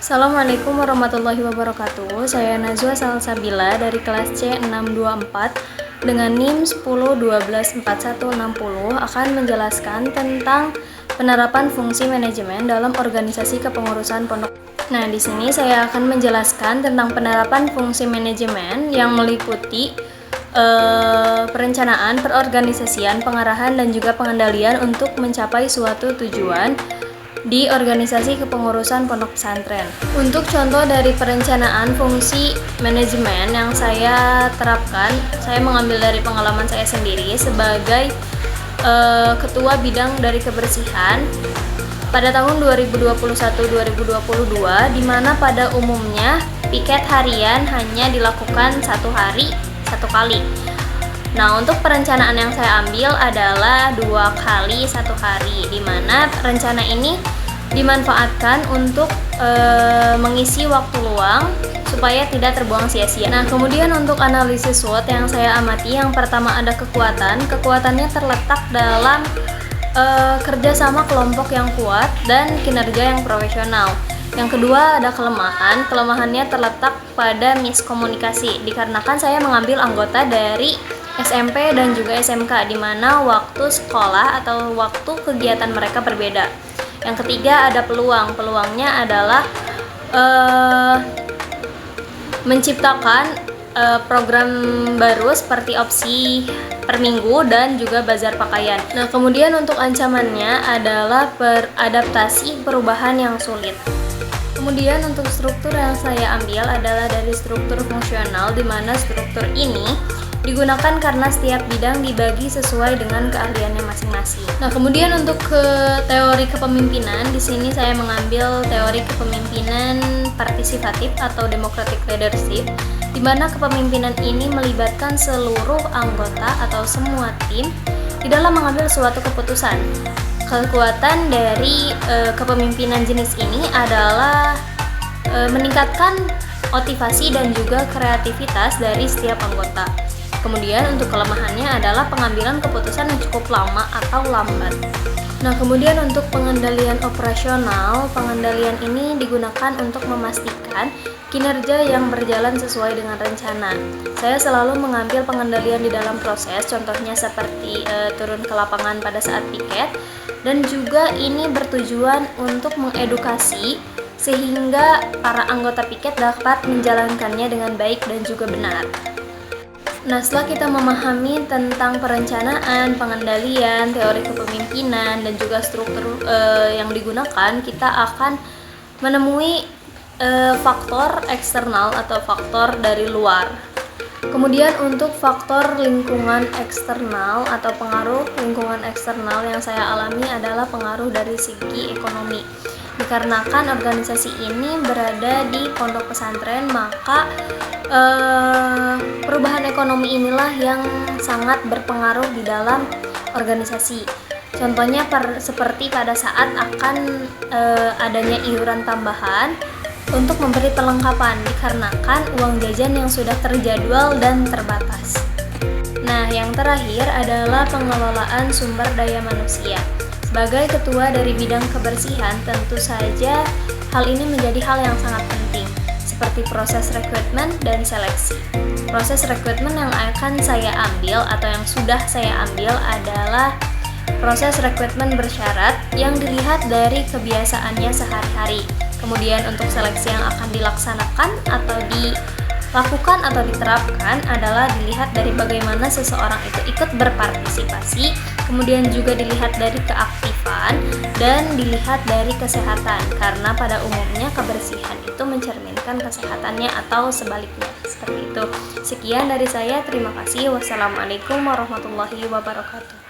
Assalamualaikum warahmatullahi wabarakatuh. Saya Najwa Salsabila dari kelas C624 dengan NIM 10124160 akan menjelaskan tentang penerapan fungsi manajemen dalam organisasi kepengurusan pondok. Nah, di sini saya akan menjelaskan tentang penerapan fungsi manajemen yang meliputi perencanaan, perorganisasian, pengarahan, dan juga pengendalian untuk mencapai suatu tujuan di organisasi kepengurusan pondok pesantren. Untuk contoh dari perencanaan fungsi manajemen yang saya terapkan, saya mengambil dari pengalaman saya sendiri sebagai ketua bidang dari kebersihan pada tahun 2021-2022, di mana pada umumnya piket harian hanya dilakukan satu hari satu kali. Nah, untuk perencanaan yang saya ambil adalah 2 kali 1 hari, di mana rencana ini dimanfaatkan untuk mengisi waktu luang supaya tidak terbuang sia-sia. Nah, kemudian untuk analisis SWOT yang saya amati, yang pertama ada kekuatannya terletak dalam kerjasama kelompok yang kuat dan kinerja yang profesional. Yang kedua ada kelemahannya terletak pada miskomunikasi, dikarenakan saya mengambil anggota dari SMP dan juga SMK, di mana waktu sekolah atau waktu kegiatan mereka berbeda. Yang ketiga ada peluangnya adalah menciptakan program baru seperti opsi per minggu dan juga bazar pakaian. Nah, kemudian untuk ancamannya adalah beradaptasi perubahan yang sulit. Kemudian untuk struktur yang saya ambil adalah dari struktur fungsional, di mana struktur ini digunakan karena setiap bidang dibagi sesuai dengan keahliannya masing-masing. Nah, kemudian untuk teori kepemimpinan, di sini saya mengambil teori kepemimpinan partisipatif atau democratic leadership, di mana kepemimpinan ini melibatkan seluruh anggota atau semua tim di dalam mengambil suatu keputusan. Kekuatan dari kepemimpinan jenis ini adalah meningkatkan motivasi dan juga kreativitas dari setiap anggota. Kemudian untuk kelemahannya adalah pengambilan keputusan yang cukup lama atau lambat. Nah, kemudian untuk pengendalian operasional, pengendalian ini digunakan untuk memastikan kinerja yang berjalan sesuai dengan rencana. Saya selalu mengambil pengendalian di dalam proses, contohnya seperti turun ke lapangan pada saat piket, dan juga ini bertujuan untuk mengedukasi sehingga para anggota piket dapat menjalankannya dengan baik dan juga benar. Nah, setelah kita memahami tentang perencanaan, pengendalian, teori kepemimpinan, dan juga struktur yang digunakan, kita akan menemui faktor eksternal atau faktor dari luar. Kemudian untuk faktor lingkungan eksternal atau pengaruh lingkungan eksternal yang saya alami adalah pengaruh dari segi ekonomi. Dikarenakan organisasi ini berada di pondok pesantren, maka perubahan ekonomi inilah yang sangat berpengaruh di dalam organisasi. Contohnya seperti pada saat akan adanya iuran tambahan untuk memberi perlengkapan, dikarenakan uang jajan yang sudah terjadwal dan terbatas. Nah, yang terakhir adalah pengelolaan sumber daya manusia. Sebagai ketua dari bidang kebersihan, tentu saja hal ini menjadi hal yang sangat penting, seperti proses rekrutmen dan seleksi. Proses rekrutmen yang akan saya ambil atau yang sudah saya ambil adalah proses rekrutmen bersyarat yang dilihat dari kebiasaannya sehari-hari. Kemudian untuk seleksi yang akan dilaksanakan atau dilakukan atau diterapkan adalah dilihat dari bagaimana seseorang itu ikut berpartisipasi, kemudian juga dilihat dari keaktifan dan dilihat dari kesehatan, karena pada umumnya kebersihan itu mencerminkan kesehatannya atau sebaliknya, seperti itu. Sekian dari saya, terima kasih. Wassalamualaikum warahmatullahi wabarakatuh.